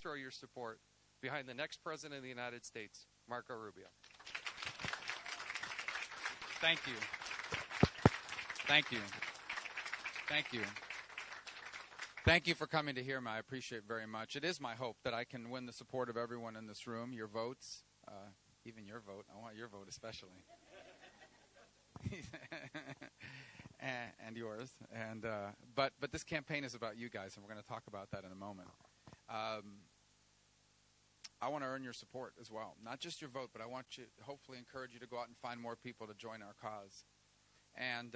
throw your support behind the next President of the United States, Marco Rubio. Thank you. Thank you. Thank you. Thank you for coming to hear me. I appreciate it very much. It is my hope that I can win the support of everyone in this room, your votes, even your vote. I want your vote especially. and yours. But this campaign is about you guys, and we're going to talk about that in a moment. I want to earn your support as well. Not just your vote, but I want to hopefully encourage you to go out and find more people to join our cause. And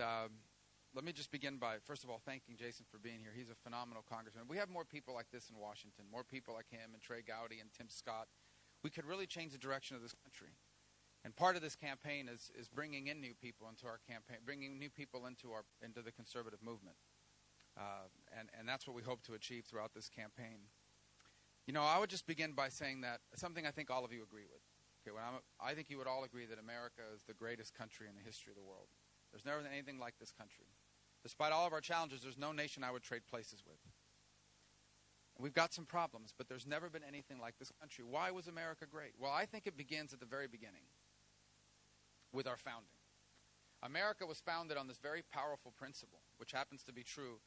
let me just begin by, first of all, thanking Jason for being here. He's a phenomenal congressman. We have more people like this in Washington, more people like him and Trey Gowdy and Tim Scott. We could really change the direction of this country. And part of this campaign is bringing in new people into our campaign, bringing new people into the conservative movement. And that's what we hope to achieve throughout this campaign. You know, I would just begin by saying that something I think all of you agree with. Okay, I think you would all agree that America is the greatest country in the history of the world. There's never been anything like this country. Despite all of our challenges, there's no nation I would trade places with. We've got some problems, but there's never been anything like this country. Why was America great? Well, I think it begins at the very beginning with our founding. America was founded on this very powerful principle, which happens to be true,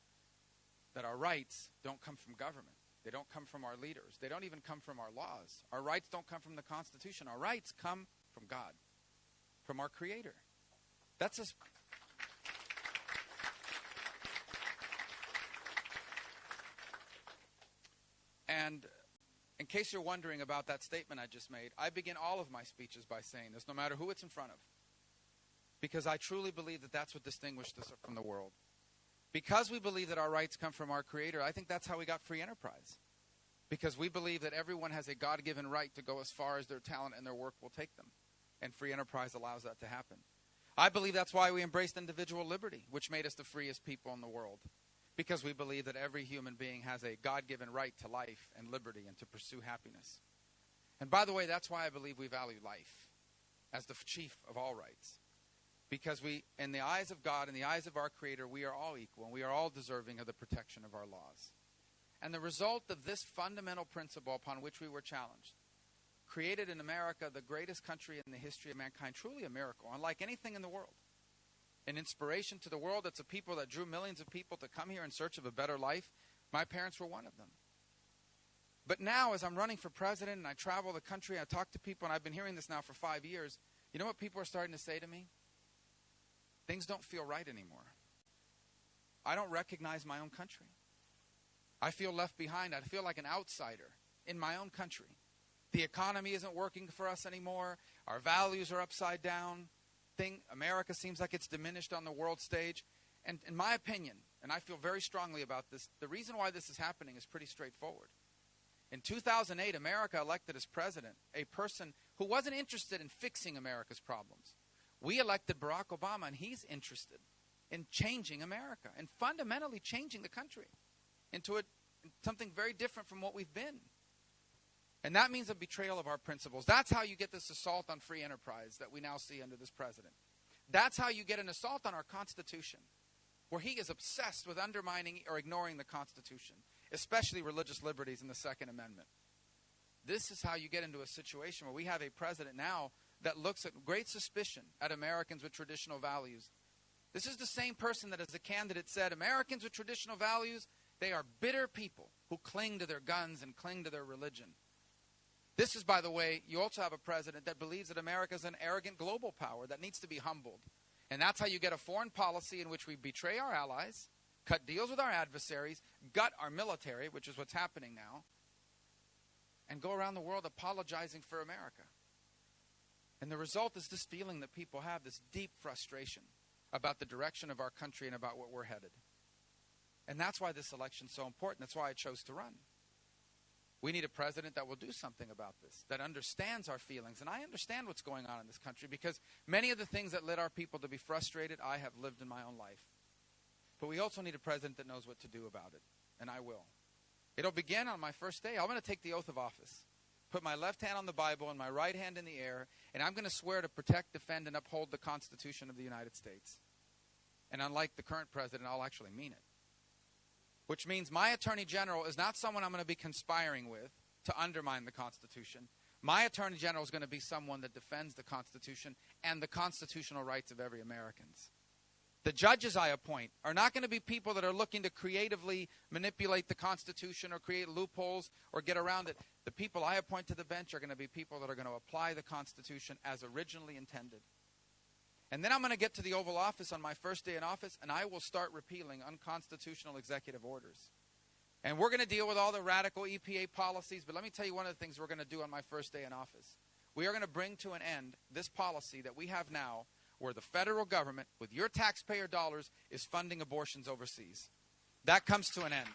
that our rights don't come from government. They don't come from our leaders. They don't even come from our laws. Our rights don't come from the Constitution. Our rights come from God, from our Creator. That's us. And in case you're wondering about that statement I just made, I begin all of my speeches by saying this, no matter who it's in front of, because I truly believe that that's what distinguished us from the world. Because we believe that our rights come from our Creator, I think that's how we got free enterprise. Because we believe that everyone has a God-given right to go as far as their talent and their work will take them. And free enterprise allows that to happen. I believe that's why we embraced individual liberty, which made us the freest people in the world. Because we believe that every human being has a God-given right to life and liberty and to pursue happiness. And by the way, that's why I believe we value life as the chief of all rights. Because we, in the eyes of God, in the eyes of our Creator, we are all equal and we are all deserving of the protection of our laws. And the result of this fundamental principle upon which we were challenged created in America the greatest country in the history of mankind, truly a miracle, unlike anything in the world. An inspiration to the world. It's a people that drew millions of people to come here in search of a better life. My parents were one of them. But now, as I'm running for president and I travel the country, I talk to people, and I've been hearing this now for 5 years, you know what people are starting to say to me? Things don't feel right anymore. I don't recognize my own country. I feel left behind. I feel like an outsider in my own country. The economy isn't working for us anymore. Our values are upside down. America seems like it's diminished on the world stage. And in my opinion, and I feel very strongly about this, the reason why this is happening is pretty straightforward. In 2008, America elected as president a person who wasn't interested in fixing America's problems. We elected Barack Obama, and he's interested in changing America and fundamentally changing the country into something very different from what we've been. And that means a betrayal of our principles. That's how you get this assault on free enterprise that we now see under this president. That's how you get an assault on our Constitution, where he is obsessed with undermining or ignoring the Constitution, especially religious liberties in the Second Amendment. This is how you get into a situation where we have a president now that looks at great suspicion at Americans with traditional values. This is the same person that as a candidate said, Americans with traditional values, they are bitter people who cling to their guns and cling to their religion. This is, by the way, you also have a president that believes that America is an arrogant global power that needs to be humbled. And that's how you get a foreign policy in which we betray our allies, cut deals with our adversaries, gut our military, which is what's happening now, and go around the world apologizing for America. And the result is this feeling that people have, this deep frustration about the direction of our country and about where we're headed. And that's why this election is so important. That's why I chose to run. We need a president that will do something about this, that understands our feelings. And I understand what's going on in this country because many of the things that led our people to be frustrated, I have lived in my own life. But we also need a president that knows what to do about it, and I will. It'll begin on my first day. I'm going to take the oath of office, put my left hand on the Bible and my right hand in the air, and I'm going to swear to protect, defend, and uphold the Constitution of the United States. And unlike the current president, I'll actually mean it. Which means my attorney general is not someone I'm going to be conspiring with to undermine the Constitution. My Attorney General is going to be someone that defends the Constitution and the constitutional rights of every American. The judges I appoint are not going to be people that are looking to creatively manipulate the Constitution or create loopholes or get around it. The people I appoint to the bench are going to be people that are going to apply the Constitution as originally intended. And then I'm going to get to the Oval Office on my first day in office, and I will start repealing unconstitutional executive orders. And we're going to deal with all the radical EPA policies, but let me tell you one of the things we're going to do on my first day in office. We are going to bring to an end this policy that we have now, where the federal government, with your taxpayer dollars, is funding abortions overseas. That comes to an end.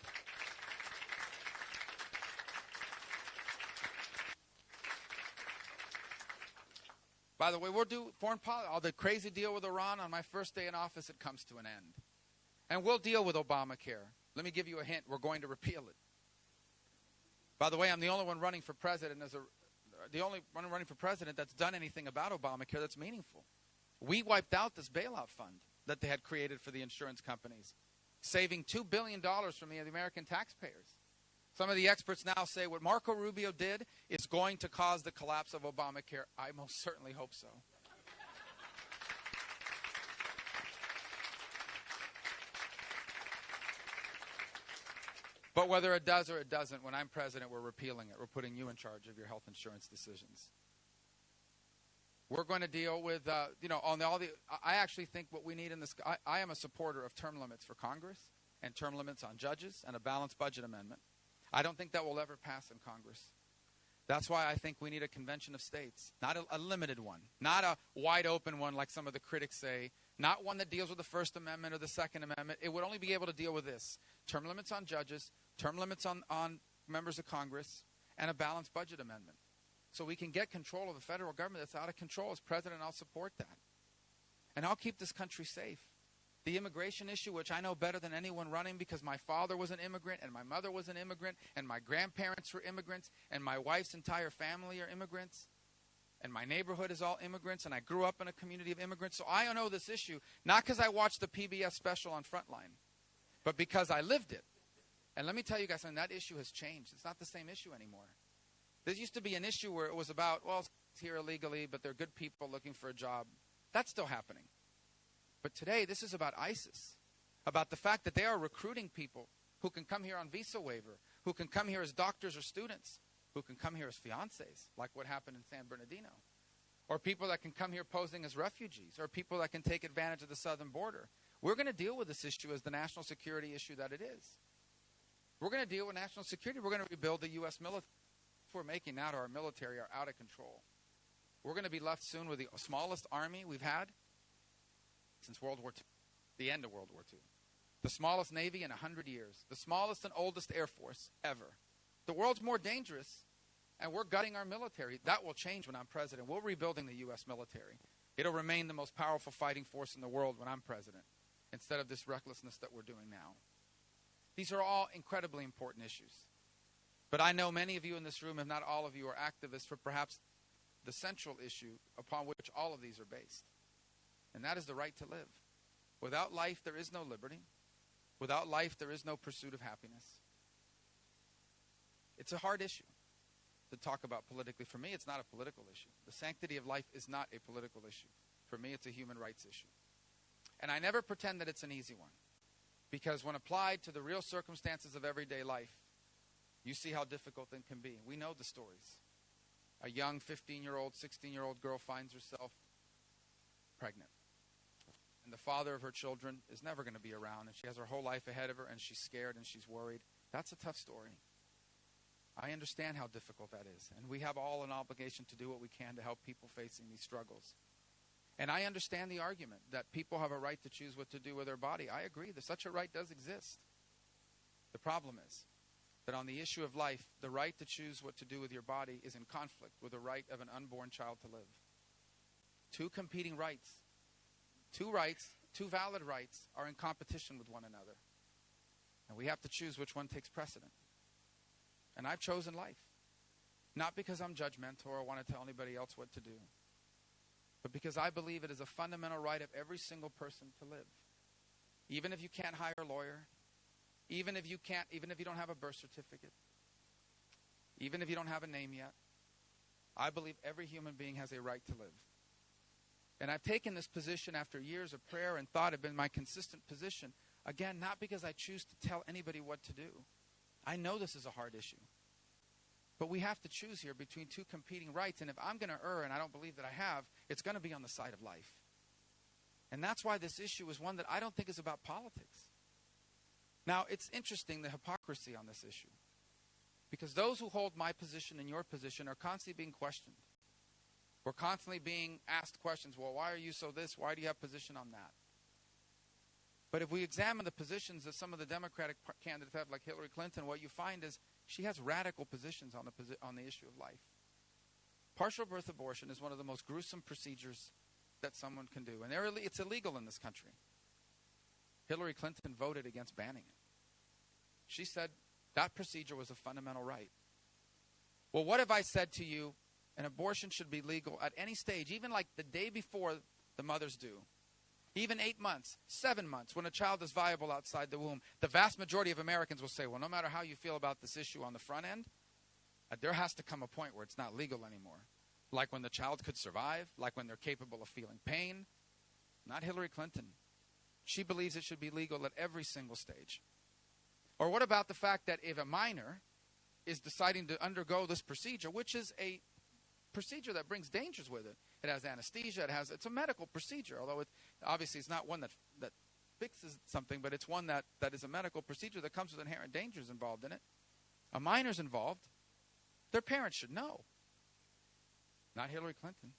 By the way, we'll do foreign policy. All the crazy deal with Iran on my first day in office, it comes to an end. And we'll deal with Obamacare. Let me give you a hint. We're going to repeal it. By the way, I'm the only one running for president the only one running for president that's done anything about Obamacare that's meaningful. We wiped out this bailout fund that they had created for the insurance companies, saving $2 billion from the American taxpayers. Some of the experts now say what Marco Rubio did is going to cause the collapse of Obamacare. I most certainly hope so. But whether it does or it doesn't, when I'm president, we're repealing it. We're putting you in charge of your health insurance decisions. We're going to deal with, I actually think what we need in this, I am a supporter of term limits for Congress and term limits on judges and a balanced budget amendment. I don't think that will ever pass in Congress. That's why I think we need a convention of states, not a limited one, not a wide open one like some of the critics say, not one that deals with the First Amendment or the Second Amendment. It would only be able to deal with this: term limits on judges, term limits on members of Congress, and a balanced budget amendment. So we can get control of the federal government that's out of control. As president, I'll support that. And I'll keep this country safe. The immigration issue, which I know better than anyone running because my father was an immigrant and my mother was an immigrant and my grandparents were immigrants and my wife's entire family are immigrants and my neighborhood is all immigrants and I grew up in a community of immigrants. So I know this issue, not because I watched the PBS special on Frontline, but because I lived it. And let me tell you guys something, that issue has changed. It's not the same issue anymore. There used to be an issue where it was about, well, it's here illegally, but they're good people looking for a job. That's still happening. But today, this is about ISIS, about the fact that they are recruiting people who can come here on visa waiver, who can come here as doctors or students, who can come here as fiancés, like what happened in San Bernardino, or people that can come here posing as refugees, or people that can take advantage of the southern border. We're going to deal with this issue as the national security issue that it is. We're going to deal with national security. We're going to rebuild the U.S. military. We're making now to our military are out of control. We're going to be left soon with the smallest army we've had since World War II, the end of World War II. The smallest Navy in 100 years. The smallest and oldest Air Force ever. The world's more dangerous, and we're gutting our military. That will change when I'm president. We're rebuilding the U.S. military. It'll remain the most powerful fighting force in the world when I'm president, instead of this recklessness that we're doing now. These are all incredibly important issues. But I know many of you in this room, if not all of you, are activists for perhaps the central issue upon which all of these are based. And that is the right to live. Without life, there is no liberty. Without life, there is no pursuit of happiness. It's a hard issue to talk about politically. For me, it's not a political issue. The sanctity of life is not a political issue. For me, it's a human rights issue. And I never pretend that it's an easy one. Because when applied to the real circumstances of everyday life, you see how difficult it can be. We know the stories. A young 15-year-old, 16-year-old girl finds herself pregnant. And the father of her children is never going to be around. And she has her whole life ahead of her, and she's scared and she's worried. That's a tough story. I understand how difficult that is. And we have all an obligation to do what we can to help people facing these struggles. And I understand the argument that people have a right to choose what to do with their body. I agree that such a right does exist. The problem is that on the issue of life, the right to choose what to do with your body is in conflict with the right of an unborn child to live. Two competing rights, two valid rights are in competition with one another. And we have to choose which one takes precedent. And I've chosen life. Not because I'm judgmental or want to tell anybody else what to do, but because I believe it is a fundamental right of every single person to live. Even if you can't hire a lawyer, even if you don't have a birth certificate, even if you don't have a name yet. I believe every human being has a right to live. And I've taken this position after years of prayer and thought. Have been my consistent position. Again, not because I choose to tell anybody what to do. I know this is a hard issue. But we have to choose here between two competing rights. And if I'm going to err, and I don't believe that I have, it's going to be on the side of life. And that's why this issue is one that I don't think is about politics. Now, it's interesting, the hypocrisy on this issue. Because those who hold my position and your position are constantly being questioned. We're constantly being asked questions. Well, why are you so this? Why do you have position on that? But if we examine the positions that some of the Democratic candidates have, like Hillary Clinton, what you find is she has radical positions on the issue of life. Partial birth abortion is one of the most gruesome procedures that someone can do. And it's illegal in this country. Hillary Clinton voted against banning it. She said that procedure was a fundamental right. Well, what if I said to you, an abortion should be legal at any stage, even like the day before the mother's due, even 8 months, 7 months, when a child is viable outside the womb? The vast majority of Americans will say, well, no matter how you feel about this issue on the front end, there has to come a point where it's not legal anymore. Like when the child could survive, like when they're capable of feeling pain. Not Hillary Clinton. She believes it should be legal at every single stage. Or what about the fact that if a minor is deciding to undergo this procedure, which is a procedure that brings dangers with it. It has anesthesia. It's a medical procedure, although obviously it's not one that fixes something, but it's one that is a medical procedure that comes with inherent dangers involved in it. A minor's involved. Their parents should know. Not Hillary Clinton.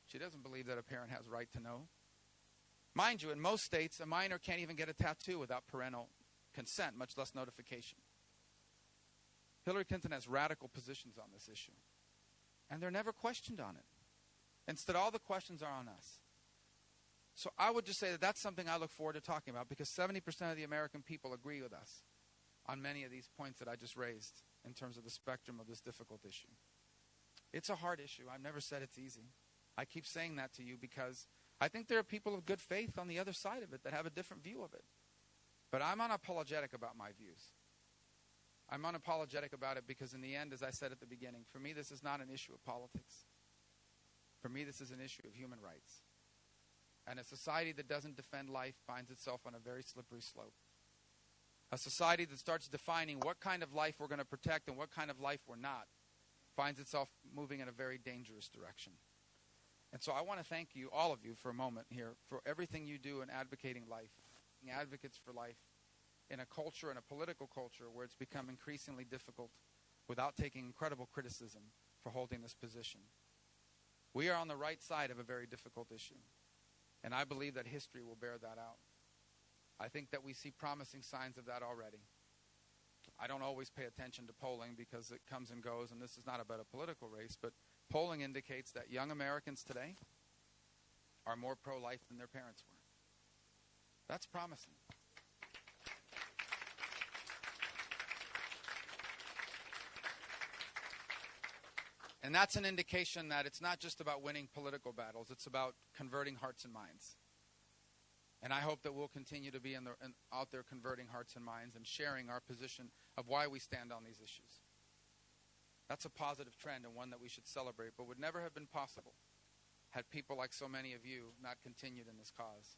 She doesn't believe that a parent has a right to know. Mind you, in most states, a minor can't even get a tattoo without parental consent, much less notification. Hillary Clinton has radical positions on this issue. And they're never questioned on it. Instead, all the questions are on us. So I would just say that that's something I look forward to talking about, because 70% of the American people agree with us on many of these points that I just raised in terms of the spectrum of this difficult issue. It's a hard issue. I've never said it's easy. I keep saying that to you because I think there are people of good faith on the other side of it that have a different view of it. But I'm unapologetic about my views. I'm unapologetic about it because in the end, as I said at the beginning, for me this is not an issue of politics. For me this is an issue of human rights. And a society that doesn't defend life finds itself on a very slippery slope. A society that starts defining what kind of life we're going to protect and what kind of life we're not finds itself moving in a very dangerous direction. And so I want to thank you, all of you, for a moment here, for everything you do in advocating life, being advocates for life, in a culture, in a political culture, where it's become increasingly difficult without taking incredible criticism for holding this position. We are on the right side of a very difficult issue, and I believe that history will bear that out. I think that we see promising signs of that already. I don't always pay attention to polling because it comes and goes, and this is not about a political race, but polling indicates that young Americans today are more pro-life than their parents were. That's promising. And that's an indication that it's not just about winning political battles. It's about converting hearts and minds. And I hope that we'll continue to be out there converting hearts and minds and sharing our position of why we stand on these issues. That's a positive trend and one that we should celebrate, but would never have been possible had people like so many of you not continued in this cause.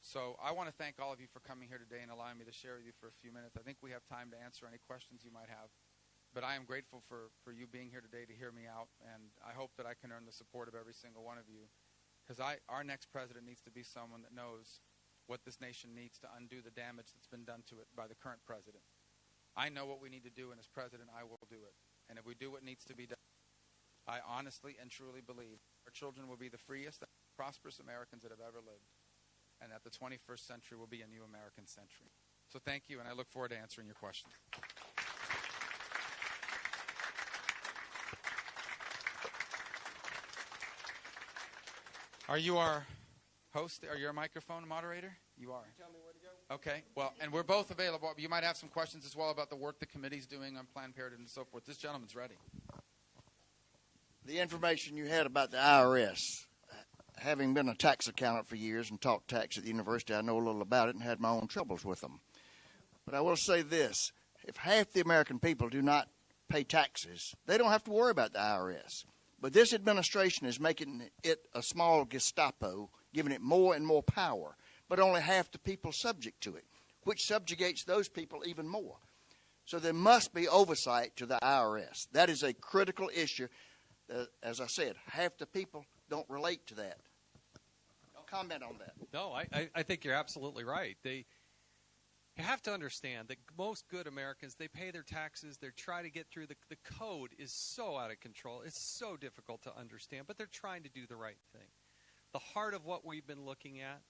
So I want to thank all of you for coming here today and allowing me to share with you for a few minutes. I think we have time to answer any questions you might have. But I am grateful for you being here today to hear me out, and I hope that I can earn the support of every single one of you, because our next president needs to be someone that knows what this nation needs to undo the damage that's been done to it by the current president. I know what we need to do, and as president, I will do it. And if we do what needs to be done, I honestly and truly believe our children will be the freest and prosperous Americans that have ever lived, and that the 21st century will be a new American century. So thank you, and I look forward to answering your questions. Are you our host? Are you our microphone moderator? You are. Tell me where to go. Okay. Well, and we're both available. You might have some questions as well about the work the committee's doing on Planned Parenthood and so forth. This gentleman's ready. The information you had about the IRS, having been a tax accountant for years and taught tax at the university, I know a little about it and had my own troubles with them. But I will say this. If half the American people do not pay taxes, they don't have to worry about the IRS. But this administration is making it a small Gestapo, giving it more and more power, but only half the people subject to it, which subjugates those people even more. So there must be oversight to the IRS. That is a critical issue. As I said, half the people don't relate to that. Comment on that. No, I think you're absolutely right. You have to understand that most good Americans, they pay their taxes, they're trying to get through. The code is so out of control. It's so difficult to understand, but they're trying to do the right thing. The heart of what we've been looking at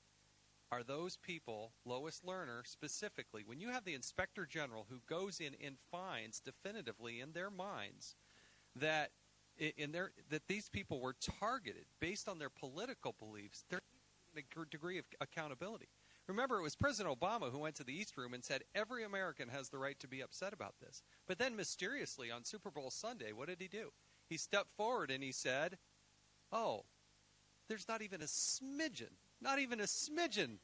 are those people, lowest learner specifically. When you have the Inspector General who goes in and finds definitively in their minds that these people were targeted based on their political beliefs, there's a degree of accountability. Remember, it was President Obama who went to the East Room and said every American has the right to be upset about this. But then mysteriously on Super Bowl Sunday, what did he do? He stepped forward and he said, oh, there's not even a smidgen. Not even a smidgen.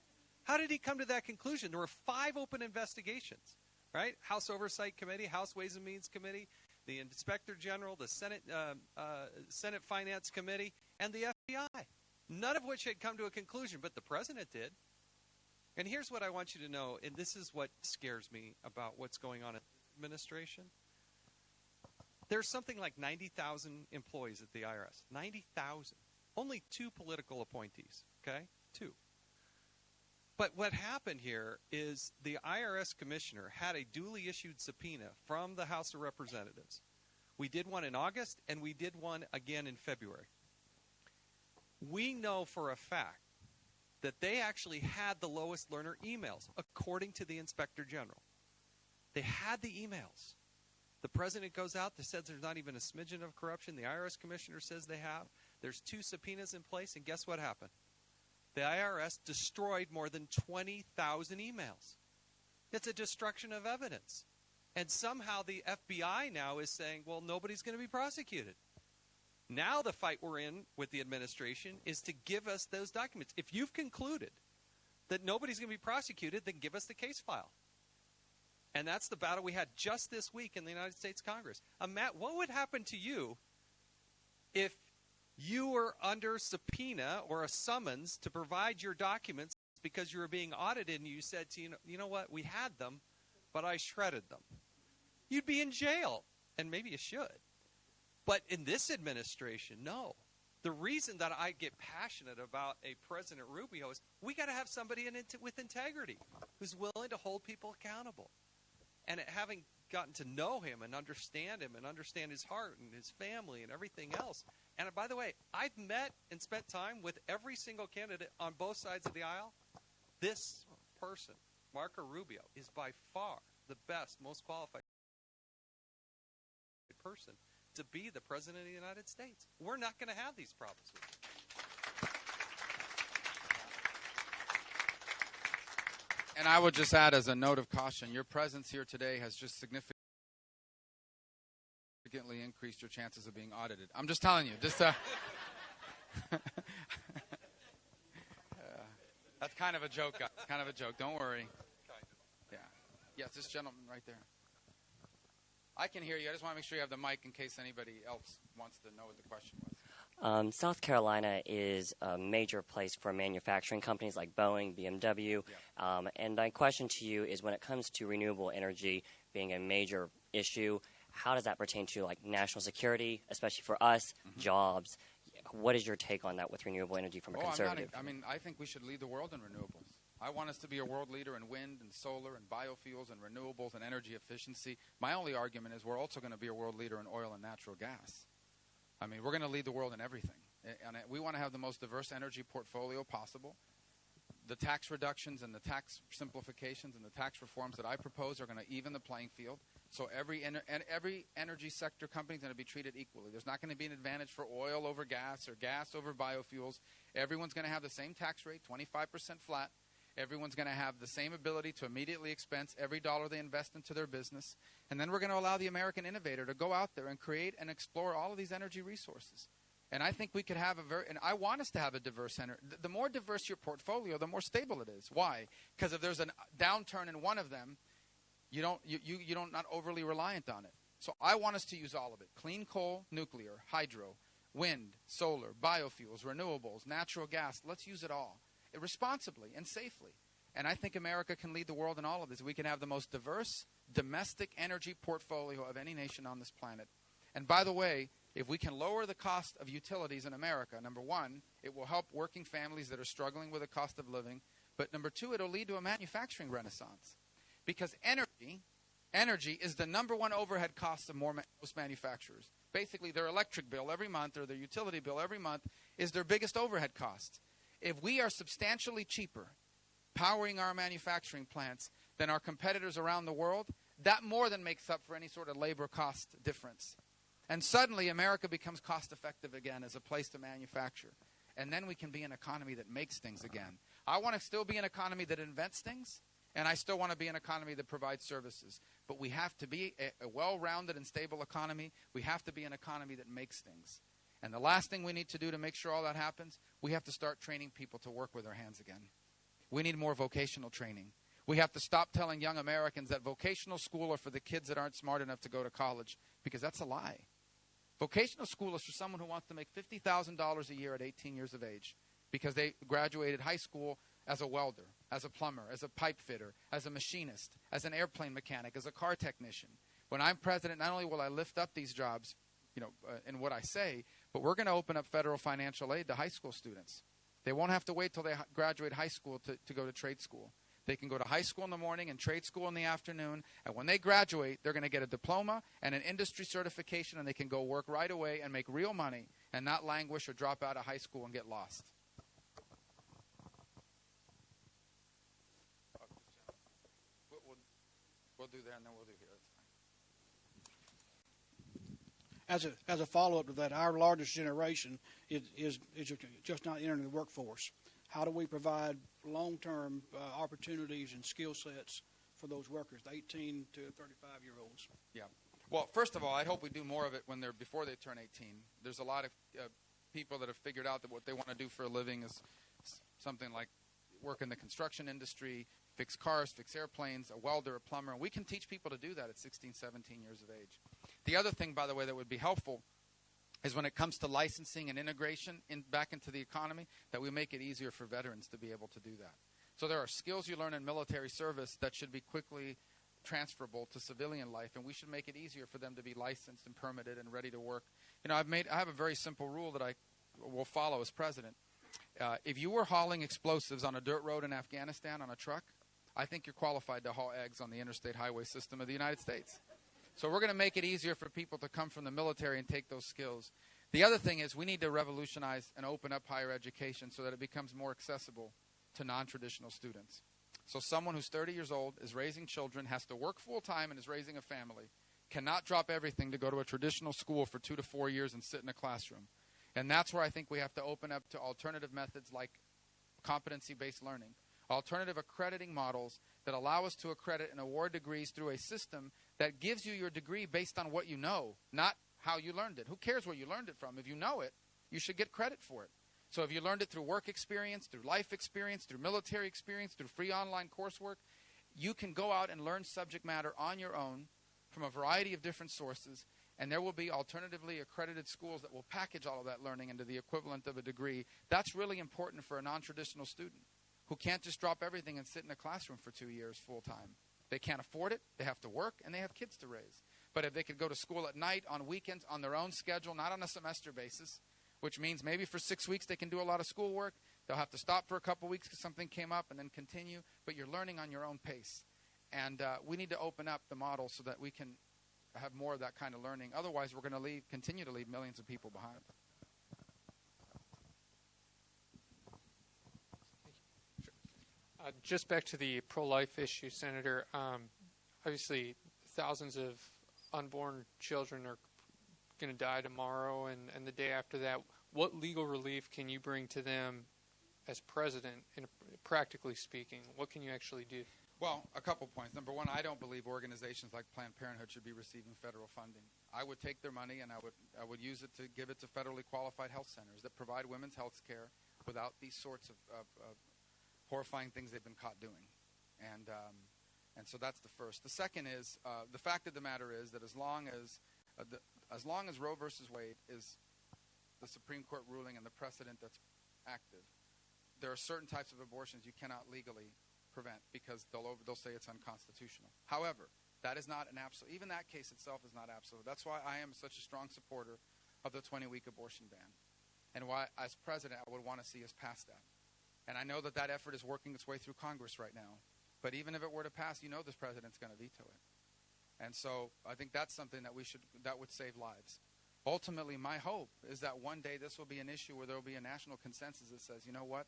How did he come to that conclusion? There were 5 open investigations, right? House Oversight Committee, House Ways and Means Committee, the Inspector General, the Senate Finance Committee, and the FBI. None of which had come to a conclusion, but the president did. And here's what I want you to know, and this is what scares me about what's going on in the administration. There's something like 90,000 employees at the IRS. 90,000. Only 2 political appointees, okay? 2. But what happened here is the IRS commissioner had a duly issued subpoena from the House of Representatives. We did one in August, and we did one again in February. We know for a fact that they actually had the lowest learner emails, according to the Inspector General. They had the emails. The president goes out that says there's not even a smidgen of corruption. The IRS commissioner says they have. There's 2 subpoenas in place, and guess what happened? The IRS destroyed more than 20,000 emails. It's a destruction of evidence. And somehow the FBI now is saying, well, nobody's going to be prosecuted. Now the fight we're in with the administration is to give us those documents. If you've concluded that nobody's going to be prosecuted, then give us the case file. And that's the battle we had just this week in the United States Congress. Matt, what would happen to you if you were under subpoena or a summons to provide your documents because you were being audited and you said to you know what, we had them, but I shredded them? You'd be in jail, and maybe you should. But in this administration, no. The reason that I get passionate about a President Rubio is we got to have somebody with integrity who's willing to hold people accountable. And having gotten to know him and understand his heart and his family and everything else. And by the way, I've met and spent time with every single candidate on both sides of the aisle. This person, Marco Rubio, is by far the best, most qualified person to be the President of the United States. We're not going to have these problems. And I would just add as a note of caution, your presence here today has just significantly increased your chances of being audited. I'm just telling you. Just that's kind of a joke, guys. Kind of a joke. Don't worry. Yeah. Yes, this gentleman right there. I can hear you. I just want to make sure you have the mic in case anybody else wants to know what the question was. South Carolina is a major place for manufacturing companies like Boeing, BMW. Yeah. And my question to you is, when it comes to renewable energy being a major issue, how does that pertain to like national security, especially for us, jobs? What is your take on that with renewable energy from a conservative? I think we should lead the world in renewables. I want us to be a world leader in wind and solar and biofuels and renewables and energy efficiency. My only argument is we're also going to be a world leader in oil and natural gas. I mean, we're going to lead the world in everything. And we want to have the most diverse energy portfolio possible. The tax reductions and the tax simplifications and the tax reforms that I propose are going to even the playing field. So every energy sector company is going to be treated equally. There's not going to be an advantage for oil over gas or gas over biofuels. Everyone's going to have the same tax rate, 25% flat. Everyone's going to have the same ability to immediately expense every dollar they invest into their business. And then we're going to allow the American innovator to go out there and create and explore all of these energy resources. And I think we could have and I want us to have a diverse energy. The more diverse your portfolio, the more stable it is. Why? Because if there's a downturn in one of them, you're not overly reliant on it. So I want us to use all of it. Clean coal, nuclear, hydro, wind, solar, biofuels, renewables, natural gas. Let's use it all responsibly and safely. And I think America can lead the world in all of this. We can have the most diverse domestic energy portfolio of any nation on this planet. And by the way, if we can lower the cost of utilities in America, number one, it will help working families that are struggling with the cost of living. But number two, it'll lead to a manufacturing renaissance. Because energy is the number one overhead cost of most manufacturers. Basically, their electric bill every month or their utility bill every month is their biggest overhead cost. If we are substantially cheaper powering our manufacturing plants than our competitors around the world, that more than makes up for any sort of labor cost difference. And suddenly, America becomes cost-effective again as a place to manufacture. And then we can be an economy that makes things again. I want to still be an economy that invents things, and I still want to be an economy that provides services. But we have to be a well-rounded and stable economy. We have to be an economy that makes things. And the last thing we need to do to make sure all that happens, we have to start training people to work with their hands again. We need more vocational training. We have to stop telling young Americans that vocational school are for the kids that aren't smart enough to go to college, because that's a lie. Vocational school is for someone who wants to make $50,000 a year at 18 years of age because they graduated high school as a welder, as a plumber, as a pipe fitter, as a machinist, as an airplane mechanic, as a car technician. When I'm president, not only will I lift up these jobs, in what I say, but we're going to open up federal financial aid to high school students. They won't have to wait till they graduate high school to go to trade school. They can go to high school in the morning and trade school in the afternoon. And when they graduate, they're going to get a diploma and an industry certification, and they can go work right away and make real money and not languish or drop out of high school and get lost. We'll do there, and then we'll do here. That's fine. As a follow-up to that, our largest generation is just not entering the workforce. How do we provide long-term opportunities and skill sets for those workers, the 18 to 35-year-olds? Yeah. Well, first of all, I hope we do more of it before they turn 18. There's a lot of people that have figured out that what they want to do for a living is something like work in the construction industry, fix cars, fix airplanes, a welder, a plumber. And we can teach people to do that at 16, 17 years of age. The other thing, by the way, that would be helpful is when it comes to licensing and integration back into the economy, that we make it easier for veterans to be able to do that. So there are skills you learn in military service that should be quickly transferable to civilian life, and we should make it easier for them to be licensed and permitted and ready to work. I have a very simple rule that I will follow as president. If you were hauling explosives on a dirt road in Afghanistan on a truck, I think you're qualified to haul eggs on the interstate highway system of the United States. So we're going to make it easier for people to come from the military and take those skills. The other thing is we need to revolutionize and open up higher education so that it becomes more accessible to non-traditional students. So someone who's 30 years old, is raising children, has to work full-time and is raising a family, cannot drop everything to go to a traditional school for 2 to 4 years and sit in a classroom. And that's where I think we have to open up to alternative methods like competency-based learning, alternative accrediting models that allow us to accredit and award degrees through a system that gives you your degree based on what you know, not how you learned it. Who cares where you learned it from? If you know it, you should get credit for it. So if you learned it through work experience, through life experience, through military experience, through free online coursework, you can go out and learn subject matter on your own from a variety of different sources, and there will be alternatively accredited schools that will package all of that learning into the equivalent of a degree. That's really important for a non-traditional student who can't just drop everything and sit in a classroom for 2 years full-time. They can't afford it, they have to work, and they have kids to raise. But if they could go to school at night, on weekends, on their own schedule, not on a semester basis, which means maybe for 6 weeks they can do a lot of schoolwork, they'll have to stop for a couple weeks because something came up and then continue, but you're learning on your own pace. And we need to open up the model so that we can have more of that kind of learning. Otherwise, we're going to continue to leave millions of people behind. Just back to the pro-life issue, Senator. Obviously, thousands of unborn children are going to die tomorrow and the day after that. What legal relief can you bring to them as president, practically speaking? What can you actually do? Well, a couple points. Number one, I don't believe organizations like Planned Parenthood should be receiving federal funding. I would take their money and I would use it to give it to federally qualified health centers that provide women's health care without these sorts of horrifying things they've been caught doing. And And so that's the first. The second is the fact of the matter is that as long as Roe versus Wade is the Supreme Court ruling and the precedent that's active, there are certain types of abortions you cannot legally prevent because they'll say it's unconstitutional. However, that is not an absolute. Even that case itself is not absolute. That's why I am such a strong supporter of the 20-week abortion ban, and why, as president, I would want to see us pass that. And I know that that effort is working its way through Congress right now. But even if it were to pass, this president's going to veto it. And so I think that's something that that would save lives. Ultimately, my hope is that one day this will be an issue where there will be a national consensus that says, you know what,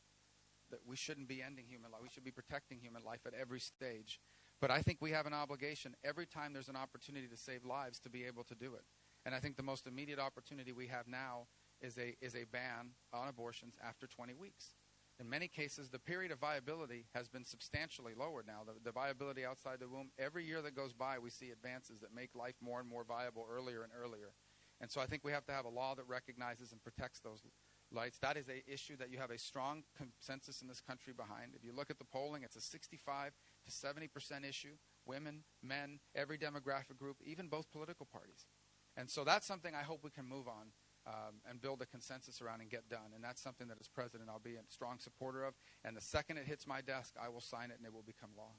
that we shouldn't be ending human life. We should be protecting human life at every stage. But I think we have an obligation every time there's an opportunity to save lives to be able to do it. And I think the most immediate opportunity we have now is a ban on abortions after 20 weeks. In many cases, the period of viability has been substantially lowered now. The viability outside the womb, every year that goes by, we see advances that make life more and more viable earlier and earlier. And so I think we have to have a law that recognizes and protects those rights. That is an issue that you have a strong consensus in this country behind. If you look at the polling, it's a 65 to 70% issue. Women, men, every demographic group, even both political parties. And so that's something I hope we can move on. And build a consensus around and get done. And that's something that as president I'll be a strong supporter of. And the second it hits my desk, I will sign it and it will become law.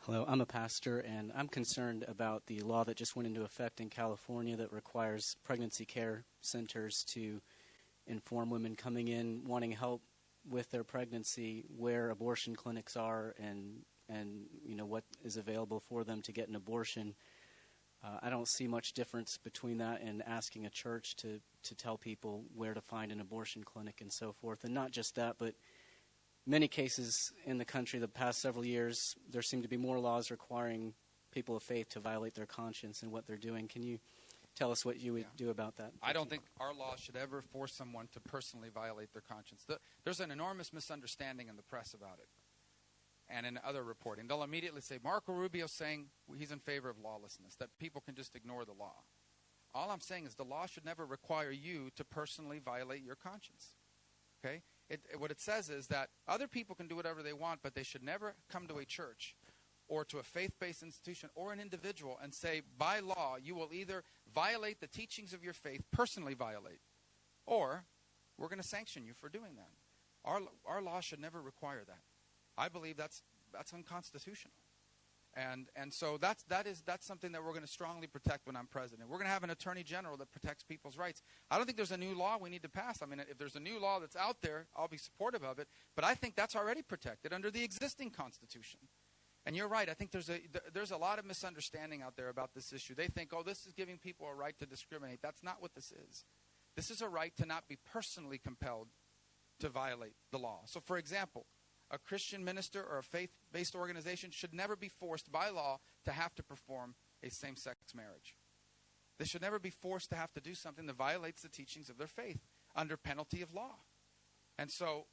Hello, I'm a pastor, and I'm concerned about the law that just went into effect in California that requires pregnancy care centers to inform women coming in wanting help with their pregnancy where abortion clinics are and what is available for them to get an abortion. I don't see much difference between that and asking a church to tell people where to find an abortion clinic and so forth. And not just that, but many cases in the country the past several years, there seem to be more laws requiring people of faith to violate their conscience and what they're doing. Can you tell us what you would do about that? I don't think our law should ever force someone to personally violate their conscience. There's an enormous misunderstanding in the press about it. And in other reporting, they'll immediately say, Marco Rubio saying he's in favor of lawlessness, that people can just ignore the law. All I'm saying is the law should never require you to personally violate your conscience. Okay? What it says is that other people can do whatever they want, but they should never come to a church or to a faith-based institution or an individual and say, by law, you will either violate the teachings of your faith, personally violate, or we're going to sanction you for doing that. Our law should never require that. I believe that's unconstitutional, and so that's something that we're going to strongly protect when I'm president. We're going to have an attorney general that protects people's rights. I don't think there's a new law we need to pass. I mean, if there's a new law that's out there, I'll be supportive of it. But I think that's already protected under the existing Constitution. And you're right. I think there's a lot of misunderstanding out there about this issue. They think, oh, this is giving people a right to discriminate. That's not what this is. This is a right to not be personally compelled to violate the law. So, for example, a Christian minister or a faith-based organization should never be forced by law to have to perform a same-sex marriage. They should never be forced to have to do something that violates the teachings of their faith under penalty of law. And so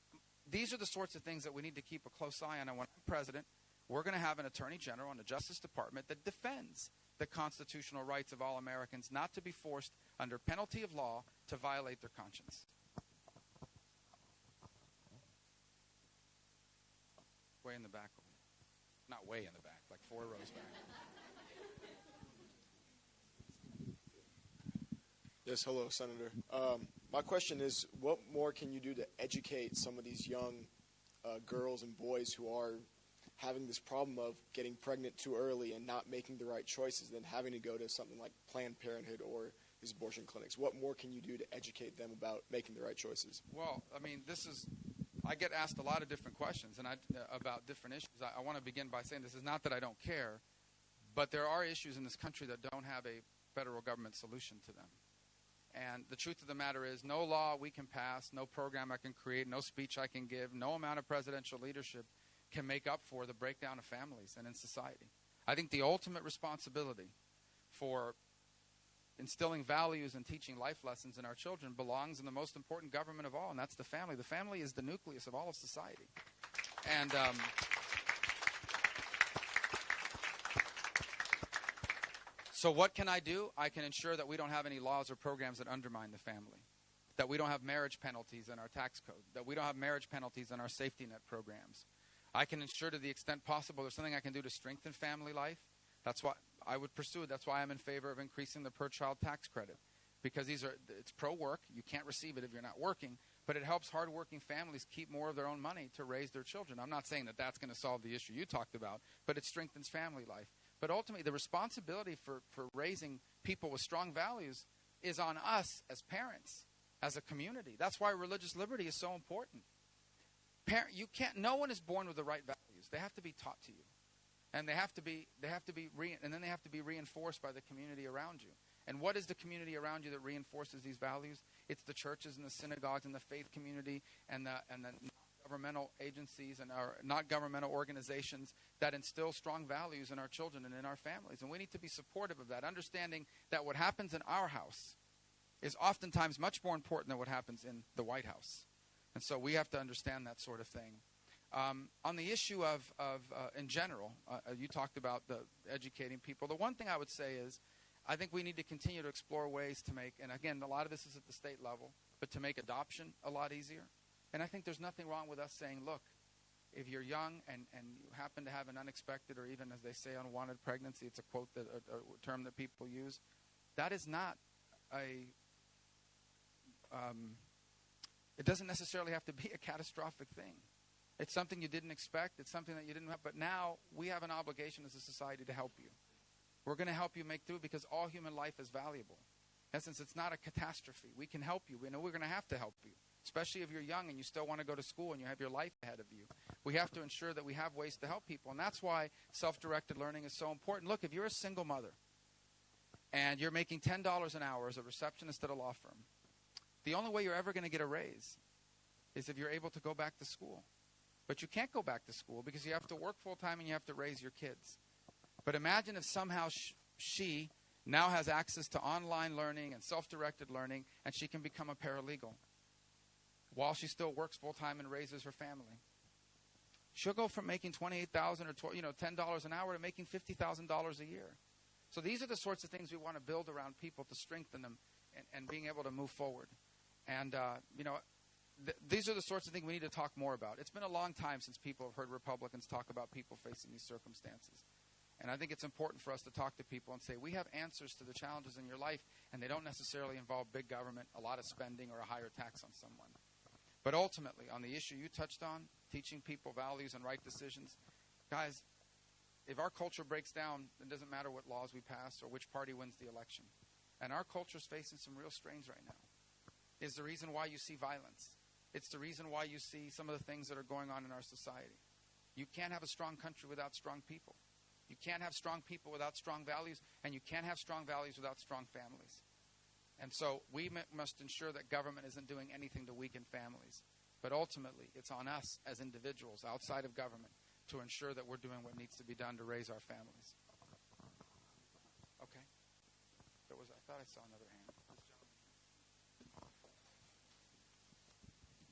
these are the sorts of things that we need to keep a close eye on. And when I'm president, we're going to have an attorney general and a Justice Department that defends the constitutional rights of all Americans not to be forced under penalty of law to violate their conscience. Way in the back. Not way in the back, like 4 rows back. Yes, hello, Senator. My question is, what more can you do to educate some of these young girls and boys who are having this problem of getting pregnant too early and not making the right choices, then having to go to something like Planned Parenthood or these abortion clinics? What more can you do to educate them about making the right choices? Well, I mean, I get asked a lot of different questions about different issues. I want to begin by saying this is not that I don't care, but there are issues in this country that don't have a federal government solution to them. And the truth of the matter is no law we can pass, no program I can create, no speech I can give, no amount of presidential leadership can make up for the breakdown of families and in society. I think the ultimate responsibility for instilling values and teaching life lessons in our children belongs in the most important government of all, and that's the family. The family is the nucleus of all of society. And so what can I do? I can ensure that we don't have any laws or programs that undermine the family. that we don't have marriage penalties in our tax code, that we don't have marriage penalties in our safety net programs. I can ensure to the extent possible there's something I can do to strengthen family life. That's why I would pursue it. That's why I'm in favor of increasing the per-child tax credit, because it's pro-work. You can't receive it if you're not working, but it helps hardworking families keep more of their own money to raise their children. I'm not saying that that's going to solve the issue you talked about, but it strengthens family life. But ultimately, the responsibility for raising people with strong values is on us as parents, as a community. That's why religious liberty is so important. No one is born with the right values. They have to be taught to you, and then they have to be reinforced by the community around you. And what is the community around you that reinforces these values? It's the churches and the synagogues and the faith community and the governmental agencies and our not governmental organizations that instill strong values in our children and in our families. And we need to be supportive of that, understanding that what happens in our house is oftentimes much more important than what happens in the White House. And so we have to understand that sort of thing. On the issue of in general, you talked about the educating people. The one thing I would say is I think we need to continue to explore ways to make, and again, a lot of this is at the state level, but to make adoption a lot easier. And I think there's nothing wrong with us saying, look, if you're young and you happen to have an unexpected or even, as they say, unwanted pregnancy, it's a quote, a term that people use, that is not it doesn't necessarily have to be a catastrophic thing. It's something you didn't expect. It's something that you didn't have. But now we have an obligation as a society to help you. We're going to help you make through because all human life is valuable. In essence, it's not a catastrophe. We can help you. We know we're going to have to help you, especially if you're young and you still want to go to school and you have your life ahead of you. We have to ensure that we have ways to help people. And that's why self-directed learning is so important. Look, if you're a single mother and you're making $10 an hour as a receptionist at a law firm, the only way you're ever going to get a raise is if you're able to go back to school. But you can't go back to school because you have to work full-time and you have to raise your kids. But imagine if somehow she now has access to online learning and self-directed learning, and she can become a paralegal while she still works full-time and raises her family. She'll go from making $28,000 or $10 an hour to making $50,000 a year. So these are the sorts of things we want to build around people to strengthen them and being able to move forward. And, these are the sorts of things we need to talk more about. It's been a long time since people have heard Republicans talk about people facing these circumstances. And I think it's important for us to talk to people and say, we have answers to the challenges in your life, and they don't necessarily involve big government, a lot of spending, or a higher tax on someone. But ultimately, on the issue you touched on, teaching people values and right decisions, guys, if our culture breaks down, it doesn't matter what laws we pass or which party wins the election. And our culture is facing some real strains right now. It's the reason why you see violence. It's the reason why you see some of the things that are going on in our society. You can't have a strong country without strong people. You can't have strong people without strong values, and you can't have strong values without strong families. And so we must ensure that government isn't doing anything to weaken families. But ultimately, it's on us as individuals outside of government to ensure that we're doing what needs to be done to raise our families. Okay. I thought I saw another hand.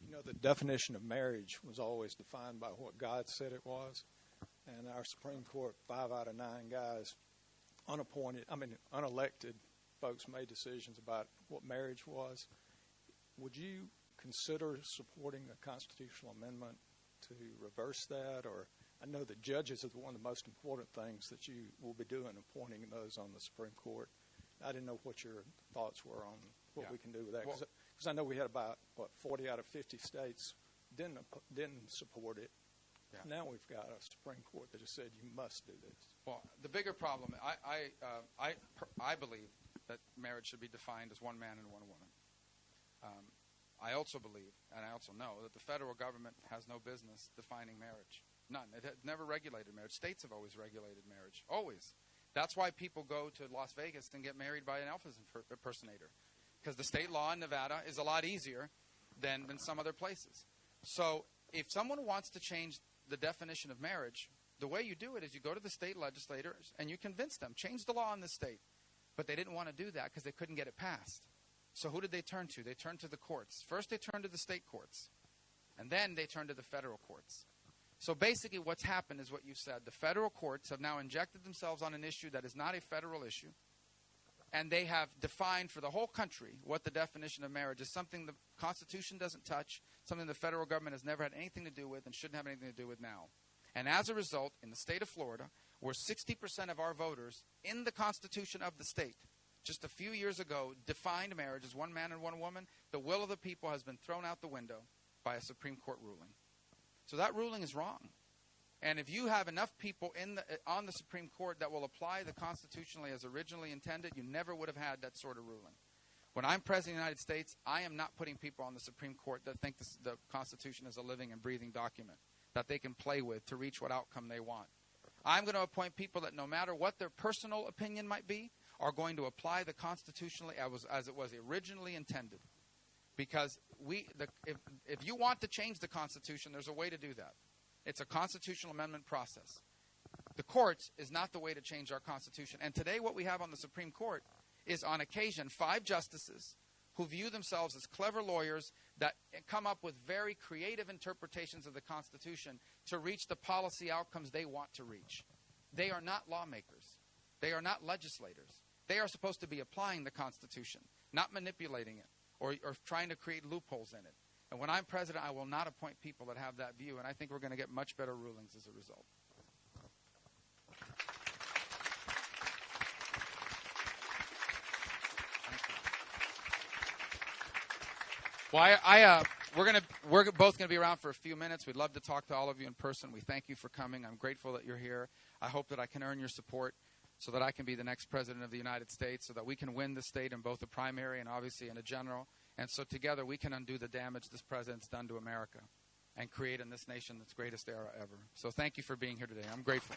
You know, the definition of marriage was always defined by what God said it was. And our Supreme Court, 5 out of 9 guys, unelected folks made decisions about what marriage was. Would you consider supporting a constitutional amendment to reverse that? Or I know that judges are one of the most important things that you will be doing, appointing those on the Supreme Court. I didn't know what your thoughts were on what we can do with that. Because I know we had about, 40 out of 50 states didn't support it. Yeah. Now we've got a Supreme Court that has said you must do this. Well, the bigger problem, I believe that marriage should be defined as one man and one woman. I also believe, and I also know, that the federal government has no business defining marriage. None. It had never regulated marriage. States have always regulated marriage. Always. That's why people go to Las Vegas and get married by an Elvis impersonator. Because the state law in Nevada is a lot easier than some other places. So if someone wants to change the definition of marriage, the way you do it is you go to the state legislators and you convince them, change the law in the state. But they didn't want to do that because they couldn't get it passed. So who did they turn to? They turned to the courts. First they turned to the state courts. And then they turned to the federal courts. So basically what's happened is what you said. The federal courts have now injected themselves on an issue that is not a federal issue. and they have defined for the whole country what the definition of marriage is, something the Constitution doesn't touch, something the federal government has never had anything to do with and shouldn't have anything to do with now. And as a result, in the state of Florida, where 60% of our voters in the Constitution of the state just a few years ago defined marriage as one man and one woman, the will of the people has been thrown out the window by a Supreme Court ruling. So that ruling is wrong. And if you have enough people on the Supreme Court that will apply the constitutionally as originally intended, you never would have had that sort of ruling. When I'm President of the United States, I am not putting people on the Supreme Court that think the Constitution is a living and breathing document that they can play with to reach what outcome they want. I'm going to appoint people that, no matter what their personal opinion might be, are going to apply the constitutionally as it was originally intended. Because if you want to change the Constitution, there's a way to do that. It's a constitutional amendment process. The courts is not the way to change our Constitution. And today what we have on the Supreme Court is, on occasion, 5 justices who view themselves as clever lawyers that come up with very creative interpretations of the Constitution to reach the policy outcomes they want to reach. They are not lawmakers. They are not legislators. They are supposed to be applying the Constitution, not manipulating it or trying to create loopholes in it. And when I'm president, I will not appoint people that have that view, and I think we're going to get much better rulings as a result. Well, we're both going to be around for a few minutes. We'd love to talk to all of you in person. We thank you for coming. I'm grateful that you're here. I hope that I can earn your support so that I can be the next president of the United States, so that we can win the state in both a primary and obviously in a general. And so together we can undo the damage this president's done to America and create in this nation its greatest era ever. So thank you for being here today. I'm grateful.